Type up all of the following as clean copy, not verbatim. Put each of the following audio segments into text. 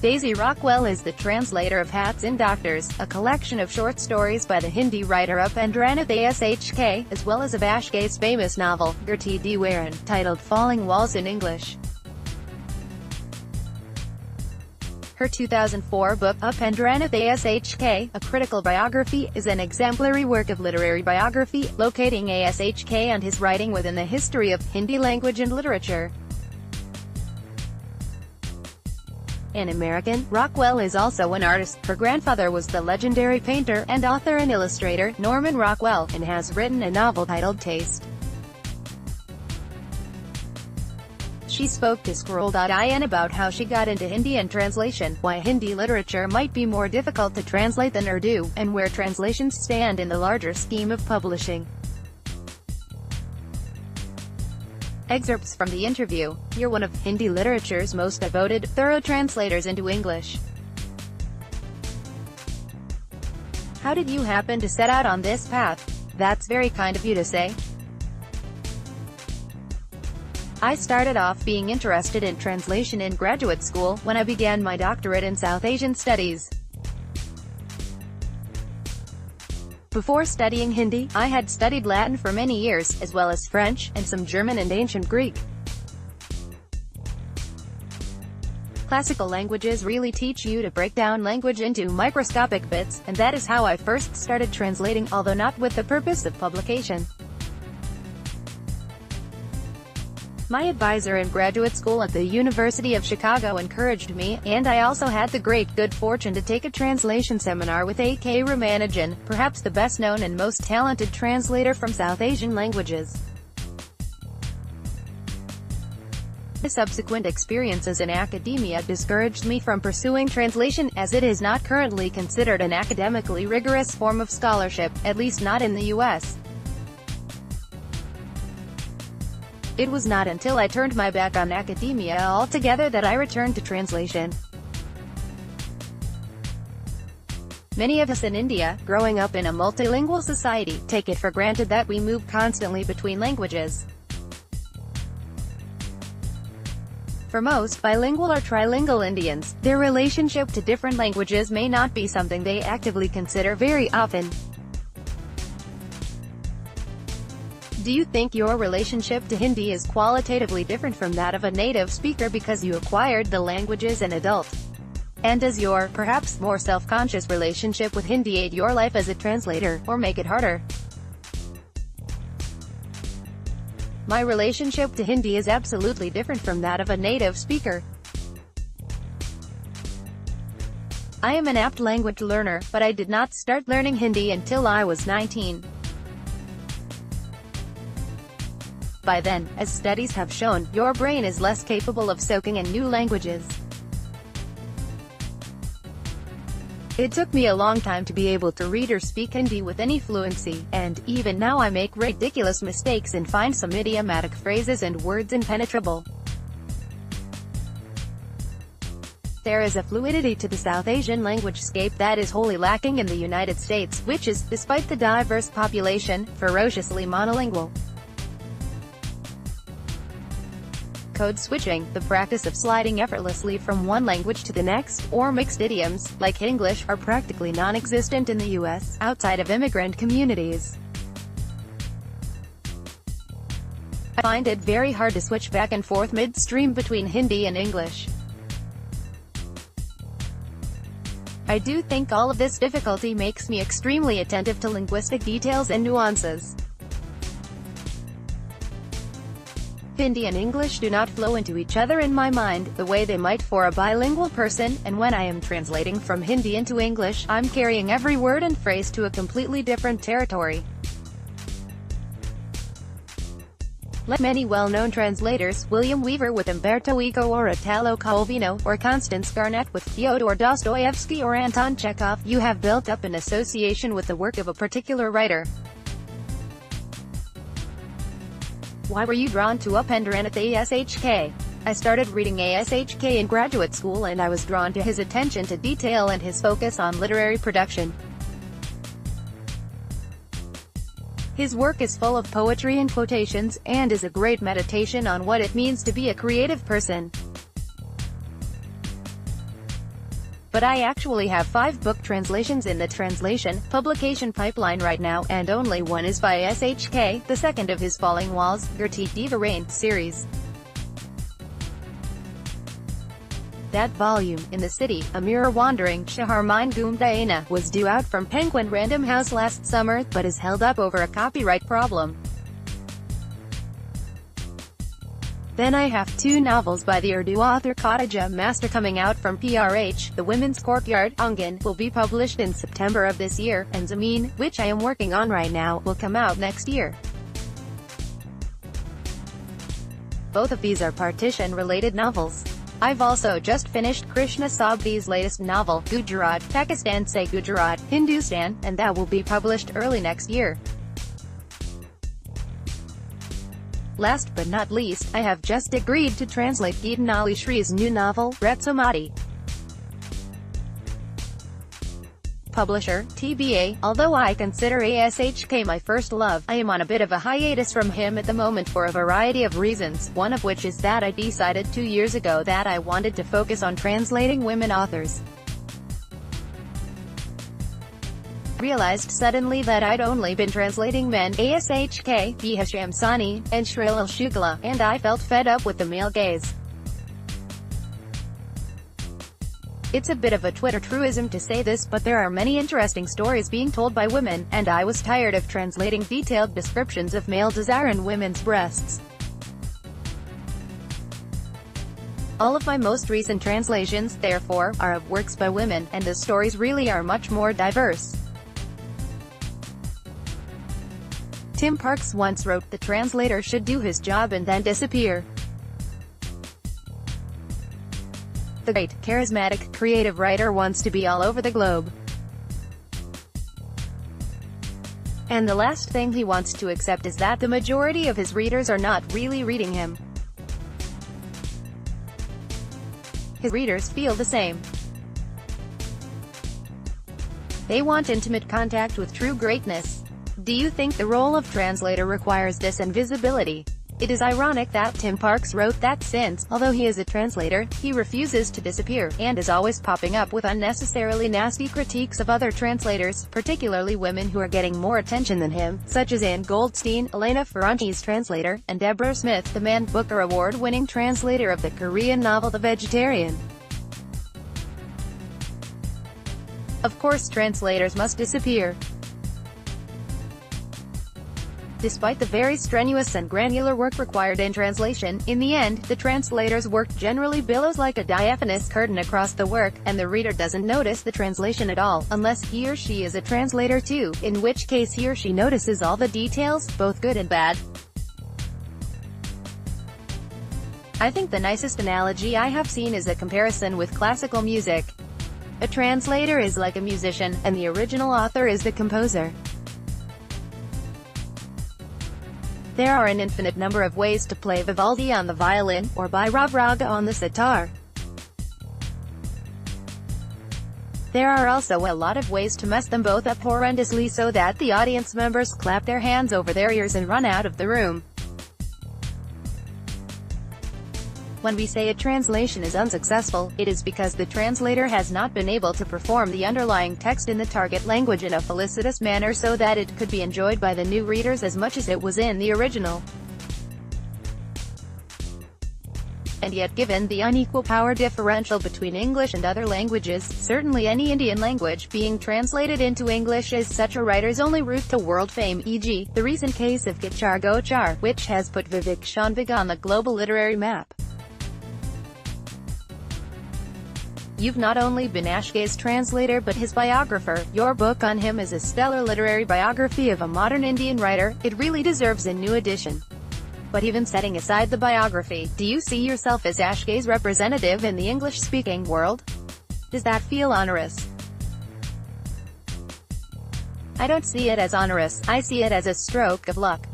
Daisy Rockwell is the translator of Hats and Doctors, a collection of short stories by the Hindi writer Upendranath Ashk, as well as of Ashk's famous novel, Girti Diwarein, titled Falling Walls in English. Her 2004 book, Upendranath Ashk, A Critical Biography, is an exemplary work of literary biography, locating Ashk and his writing within the history of Hindi language and literature. An American, Rockwell is also an artist. Her grandfather was the legendary painter and author and illustrator, Norman Rockwell, and has written a novel titled Taste. She spoke to Scroll.in about how she got into Hindi and translation, why Hindi literature might be more difficult to translate than Urdu, and where translations stand in the larger scheme of publishing. Excerpts from the interview. You're one of Hindi literature's most devoted, thorough translators into English. How did you happen to set out on this path? That's very kind of you to say. I started off being interested in translation in graduate school, when I began my doctorate in South Asian studies. Before studying Hindi, I had studied Latin for many years, as well as French, and some German and ancient Greek. Classical languages really teach you to break down language into microscopic bits, and that is how I first started translating, although not with the purpose of publication. My advisor in graduate school at the University of Chicago encouraged me, and I also had the great good fortune to take a translation seminar with A.K. Ramanujan, perhaps the best-known and most talented translator from South Asian languages. The subsequent experiences in academia discouraged me from pursuing translation, as it is not currently considered an academically rigorous form of scholarship, at least not in the U.S. It was not until I turned my back on academia altogether that I returned to translation. Many of us in India, growing up in a multilingual society, take it for granted that we move constantly between languages. For most bilingual or trilingual Indians, their relationship to different languages may not be something they actively consider very often. Do you think your relationship to Hindi is qualitatively different from that of a native speaker because you acquired the language as an adult? And does your, perhaps more self-conscious relationship with Hindi aid your life as a translator, or make it harder? My relationship to Hindi is absolutely different from that of a native speaker. I am an apt language learner, but I did not start learning Hindi until I was 19. By then, as studies have shown, your brain is less capable of soaking in new languages. It took me a long time to be able to read or speak Hindi with any fluency, and, even now I make ridiculous mistakes and find some idiomatic phrases and words impenetrable. There is a fluidity to the South Asian language-scape that is wholly lacking in the United States, which is, despite the diverse population, ferociously monolingual. Code switching, the practice of sliding effortlessly from one language to the next, or mixed idioms, like English, are practically non-existent in the U.S., outside of immigrant communities. I find it very hard to switch back and forth midstream between Hindi and English. I do think all of this difficulty makes me extremely attentive to linguistic details and nuances. Hindi and English do not flow into each other in my mind, the way they might for a bilingual person, and when I am translating from Hindi into English, I'm carrying every word and phrase to a completely different territory. Like many well-known translators, William Weaver with Umberto Eco or Italo Calvino, or Constance Garnett with Fyodor Dostoevsky or Anton Chekhov, you have built up an association with the work of a particular writer. Why were you drawn to Upendranath Ashk? I started reading Ashk in graduate school and I was drawn to his attention to detail and his focus on literary production. His work is full of poetry and quotations, and is a great meditation on what it means to be a creative person. But I actually have 5 book translations in the translation, publication pipeline right now, and only one is by SHK, the second of his Falling Walls, Girti Diwarein series. That volume, In the City, A Mirror Wandering Shaharmine Gumdaina, was due out from Penguin Random House last summer, but is held up over a copyright problem. Then I have 2 novels by the Urdu author Khadija Master coming out from PRH. The Women's Courtyard, Angan, will be published in September of this year, and Zameen, which I am working on right now, will come out next year. Both of these are partition-related novels. I've also just finished Krishna Sabhi's latest novel, Gujarat, Pakistan Se Gujarat, Hindustan, and that will be published early next year. Last but not least, I have just agreed to translate Geetanjali Shree's new novel, Retsamati. Publisher, TBA. Although I consider ASHK my first love, I am on a bit of a hiatus from him at the moment for a variety of reasons, one of which is that I decided 2 years ago that I wanted to focus on translating women authors. Realized suddenly that I'd only been translating men, ASHK, B. Hisham Sani, and Shril Shugla, and I felt fed up with the male gaze. It's a bit of a Twitter truism to say this, but there are many interesting stories being told by women, and I was tired of translating detailed descriptions of male desire in women's breasts. All of my most recent translations, therefore, are of works by women, and the stories really are much more diverse. Tim Parks once wrote, "The translator should do his job and then disappear." The great, charismatic, creative writer wants to be all over the globe. And the last thing he wants to accept is that the majority of his readers are not really reading him. His readers feel the same. They want intimate contact with true greatness. Do you think the role of translator requires this invisibility? It is ironic that Tim Parks wrote that since, although he is a translator, he refuses to disappear, and is always popping up with unnecessarily nasty critiques of other translators, particularly women who are getting more attention than him, such as Anne Goldstein, Elena Ferrante's translator, and Deborah Smith, the Man Booker Award-winning translator of the Korean novel The Vegetarian. Of course translators must disappear. Despite the very strenuous and granular work required in translation, in the end, the translator's work generally billows like a diaphanous curtain across the work, and the reader doesn't notice the translation at all, unless he or she is a translator too, in which case he or she notices all the details, both good and bad. I think the nicest analogy I have seen is a comparison with classical music. A translator is like a musician, and the original author is the composer. There are an infinite number of ways to play Vivaldi on the violin, or Bhairav Raga on the sitar. There are also a lot of ways to mess them both up horrendously so that the audience members clap their hands over their ears and run out of the room. When we say a translation is unsuccessful, it is because the translator has not been able to perform the underlying text in the target language in a felicitous manner so that it could be enjoyed by the new readers as much as it was in the original. And yet, given the unequal power differential between English and other languages, certainly any Indian language being translated into English is such a writer's only route to world fame, e.g., the recent case of Gichar Gochar, which has put Vivek Shanbhag on the global literary map. You've not only been Ashke's translator but his biographer. Your book on him is a stellar literary biography of a modern Indian writer. It really deserves a new edition. But even setting aside the biography, do you see yourself as Ashke's representative in the English-speaking world? Does that feel onerous? I don't see it as onerous, I see it as a stroke of luck.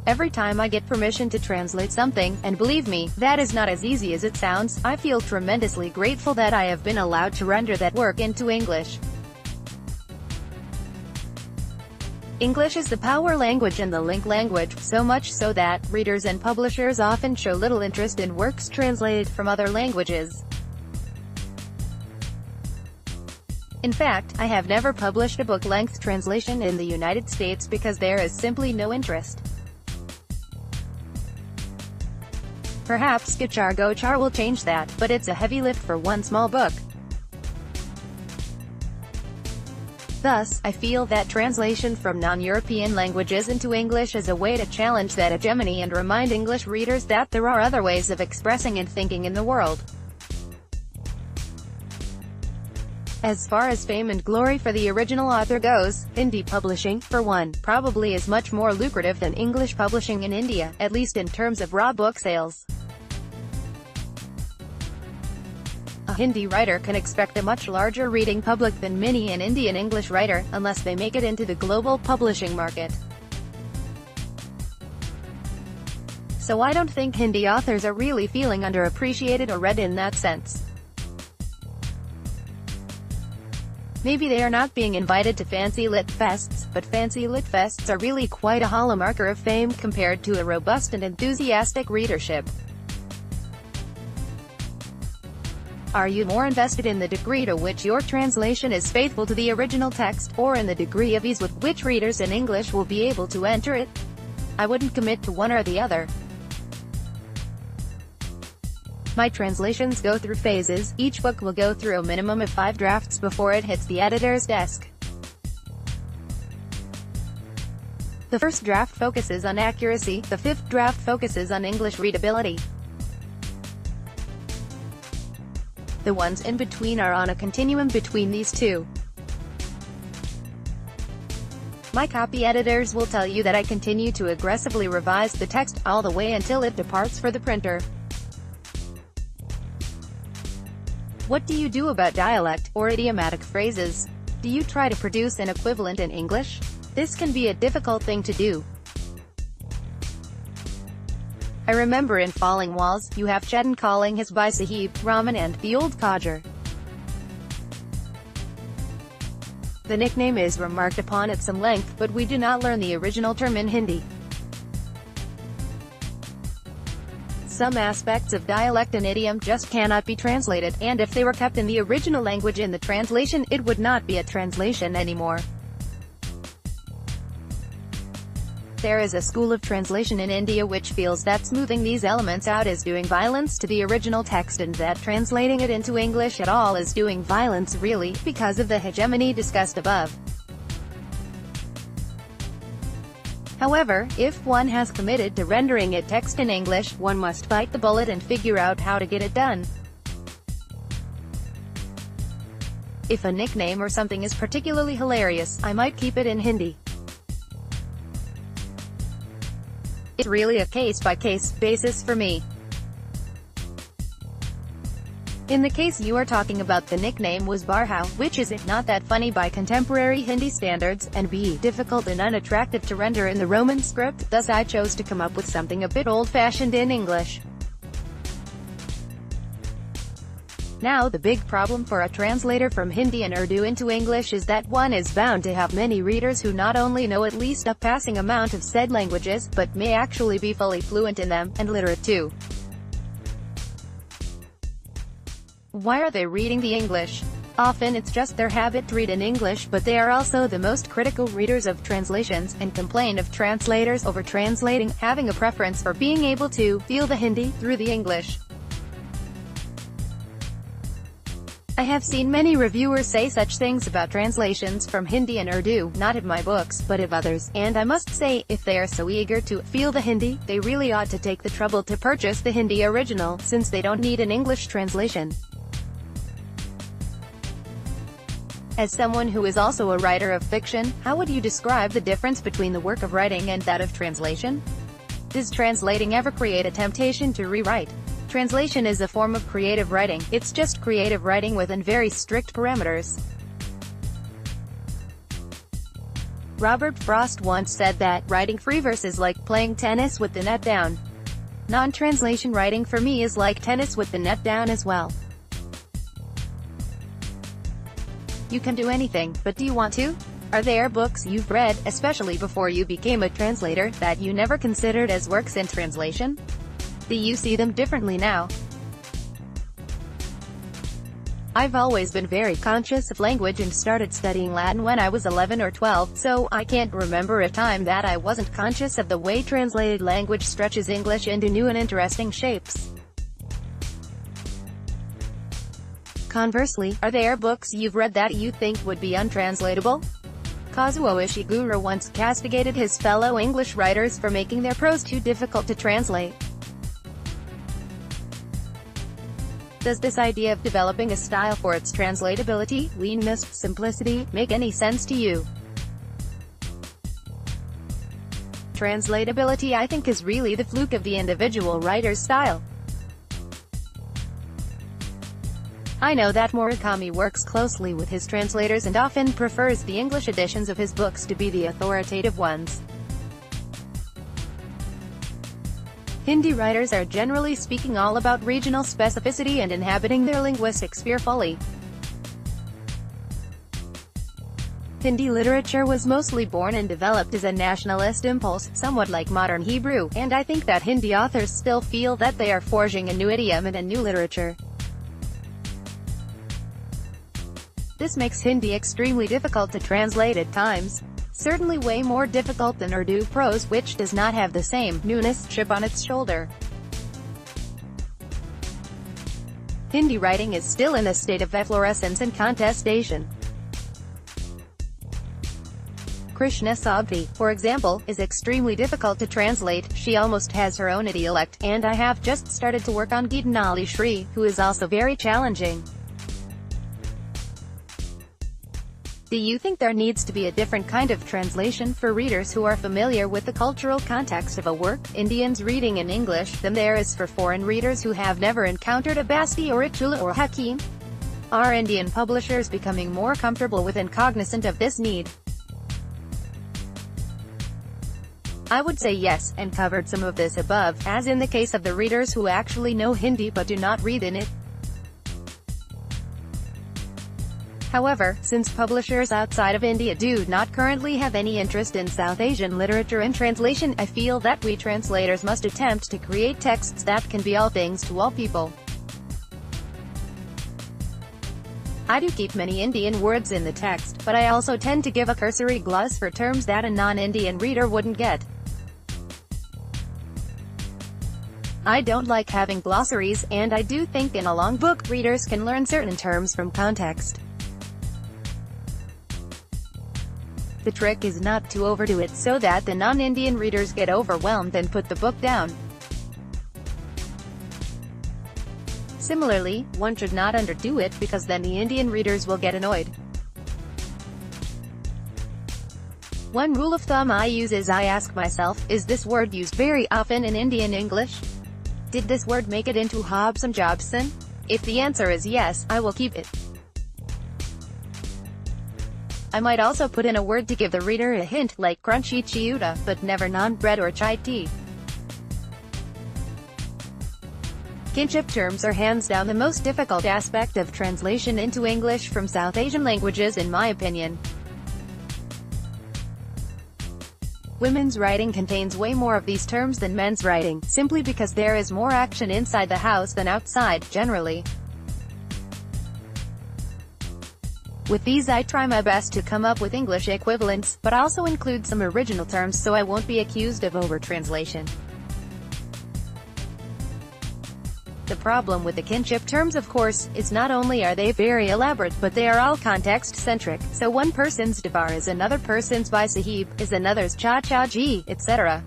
Every time I get permission to translate something, and believe me, that is not as easy as it sounds, I feel tremendously grateful that I have been allowed to render that work into English. English is the power language and the link language, so much so that readers and publishers often show little interest in works translated from other languages. In fact, I have never published a book-length translation in the United States because there is simply no interest. Perhaps Gachar Gochar will change that, but it's a heavy lift for one small book. Thus, I feel that translation from non-European languages into English is a way to challenge that hegemony and remind English readers that there are other ways of expressing and thinking in the world. As far as fame and glory for the original author goes, Hindi publishing, for one, probably is much more lucrative than English publishing in India, at least in terms of raw book sales. A Hindi writer can expect a much larger reading public than many an Indian English writer, unless they make it into the global publishing market. So I don't think Hindi authors are really feeling underappreciated or read in that sense. Maybe they are not being invited to fancy lit fests, but fancy lit fests are really quite a hollow marker of fame compared to a robust and enthusiastic readership. Are you more invested in the degree to which your translation is faithful to the original text, or in the degree of ease with which readers in English will be able to enter it? I wouldn't commit to one or the other. My translations go through phases. Each book will go through a minimum of 5 drafts before it hits the editor's desk. The first draft focuses on accuracy, the 5th draft focuses on English readability. The ones in between are on a continuum between these two. My copy editors will tell you that I continue to aggressively revise the text all the way until it departs for the printer. What do you do about dialect, or idiomatic phrases? Do you try to produce an equivalent in English? This can be a difficult thing to do. I remember in Falling Walls, you have Chetan calling his Bhai Sahib, Raman and the old codger. The nickname is remarked upon at some length, but we do not learn the original term in Hindi. Some aspects of dialect and idiom just cannot be translated, and if they were kept in the original language in the translation, it would not be a translation anymore. There is a school of translation in India which feels that smoothing these elements out is doing violence to the original text and that translating it into English at all is doing violence really, because of the hegemony discussed above. However, if one has committed to rendering it text in English, one must bite the bullet and figure out how to get it done. If a nickname or something is particularly hilarious, I might keep it in Hindi. It's really a case-by-case basis for me. In the case you are talking about, the nickname was Barhau, which is A, not that funny by contemporary Hindi standards, and B, difficult and unattractive to render in the Roman script, thus I chose to come up with something a bit old-fashioned in English. Now the big problem for a translator from Hindi and Urdu into English is that one is bound to have many readers who not only know at least a passing amount of said languages, but may actually be fully fluent in them, and literate too. Why are they reading the English? Often it's just their habit to read in English, but they are also the most critical readers of translations, and complain of translators over-translating, having a preference for being able to feel the Hindi through the English. I have seen many reviewers say such things about translations from Hindi and Urdu, not of my books, but of others, and I must say, if they are so eager to feel the Hindi, they really ought to take the trouble to purchase the Hindi original, since they don't need an English translation. As someone who is also a writer of fiction, how would you describe the difference between the work of writing and that of translation? Does translating ever create a temptation to rewrite? Translation is a form of creative writing, it's just creative writing within very strict parameters. Robert Frost once said that, writing free verse is like playing tennis with the net down. Non-translation writing for me is like tennis with the net down as well. You can do anything, but do you want to? Are there books you've read, especially before you became a translator, that you never considered as works in translation? Do you see them differently now? I've always been very conscious of language and started studying Latin when I was 11 or 12, so I can't remember a time that I wasn't conscious of the way translated language stretches English into new and interesting shapes. Conversely, are there books you've read that you think would be untranslatable? Kazuo Ishiguro once castigated his fellow English writers for making their prose too difficult to translate. Does this idea of developing a style for its translatability, leanness, simplicity, make any sense to you? Translatability, I think, is really the fluke of the individual writer's style. I know that Murakami works closely with his translators and often prefers the English editions of his books to be the authoritative ones. Hindi writers are generally speaking all about regional specificity and inhabiting their linguistic sphere fully. Hindi literature was mostly born and developed as a nationalist impulse, somewhat like modern Hebrew, and I think that Hindi authors still feel that they are forging a new idiom and a new literature. This makes Hindi extremely difficult to translate at times. Certainly way more difficult than Urdu prose, which does not have the same newness chip on its shoulder. Hindi writing is still in a state of efflorescence and contestation. Krishna Sabti, for example, is extremely difficult to translate. She almost has her own idiolect, and I have just started to work on Geetanjali Shri, who is also very challenging. Do you think there needs to be a different kind of translation for readers who are familiar with the cultural context of a work, Indians reading in English, than there is for foreign readers who have never encountered a Basti or a Chula or Hakim? Are Indian publishers becoming more comfortable with and cognizant of this need? I would say yes, and covered some of this above, as in the case of the readers who actually know Hindi but do not read in it. However, since publishers outside of India do not currently have any interest in South Asian literature and translation, I feel that we translators must attempt to create texts that can be all things to all people. I do keep many Indian words in the text, but I also tend to give a cursory gloss for terms that a non-Indian reader wouldn't get. I don't like having glossaries, and I do think in a long book, readers can learn certain terms from context. The trick is not to overdo it so that the non-Indian readers get overwhelmed and put the book down. Similarly, one should not underdo it, because then the Indian readers will get annoyed. One rule of thumb I use is I ask myself, is this word used very often in Indian English? Did this word make it into Hobson Jobson? If the answer is yes, I will keep it. I might also put in a word to give the reader a hint, like crunchy chiuta, but never naan bread or chai tea. Kinship terms are hands down the most difficult aspect of translation into English from South Asian languages, in my opinion. Women's writing contains way more of these terms than men's writing, simply because there is more action inside the house than outside, generally. With these I try my best to come up with English equivalents, but also include some original terms so I won't be accused of over-translation. The problem with the kinship terms, of course, is not only are they very elaborate, but they are all context-centric, so one person's davar is another person's bhai sahib, is another's cha-cha ji, etc.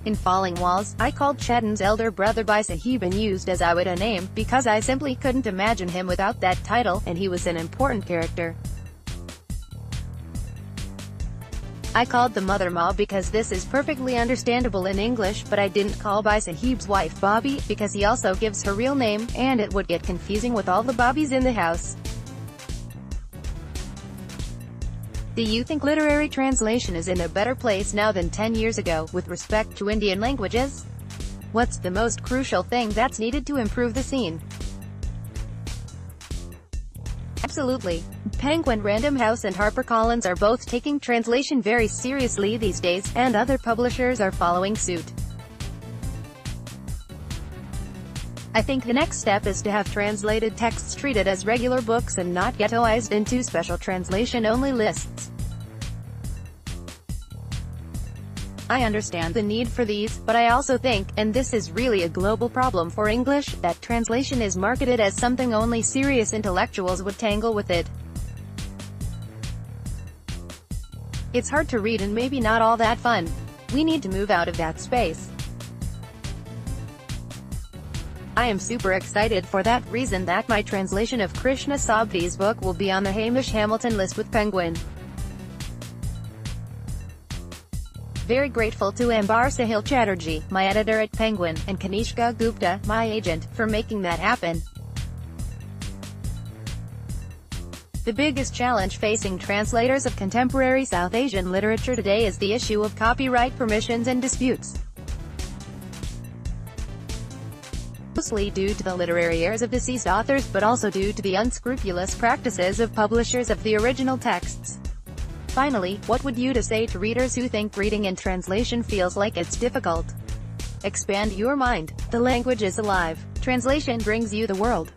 In Falling Walls, I called Chetan's elder brother Bhai Sahib and used as I would a name, because I simply couldn't imagine him without that title, and he was an important character. I called the mother Ma because this is perfectly understandable in English, but I didn't call Bhai Sahib's wife Bobby, because he also gives her real name, and it would get confusing with all the Bobbies in the house. Do you think literary translation is in a better place now than 10 years ago, with respect to Indian languages? What's the most crucial thing that's needed to improve the scene? Absolutely. Penguin Random House and HarperCollins are both taking translation very seriously these days, and other publishers are following suit. I think the next step is to have translated texts treated as regular books and not ghettoized into special translation-only lists. I understand the need for these, but I also think, and this is really a global problem for English, that translation is marketed as something only serious intellectuals would tangle with it. It's hard to read and maybe not all that fun. We need to move out of that space. I am super excited for that reason that my translation of Krishna Sabdi's book will be on the Hamish Hamilton list with Penguin. Very grateful to Ambar Sahil Chatterjee, my editor at Penguin, and Kanishka Gupta, my agent, for making that happen. The biggest challenge facing translators of contemporary South Asian literature today is the issue of copyright permissions and disputes. Mostly due to the literary heirs of deceased authors, but also due to the unscrupulous practices of publishers of the original texts. Finally, what would you say to readers who think reading in translation feels like it's difficult? Expand your mind. The language is alive. Translation brings you the world.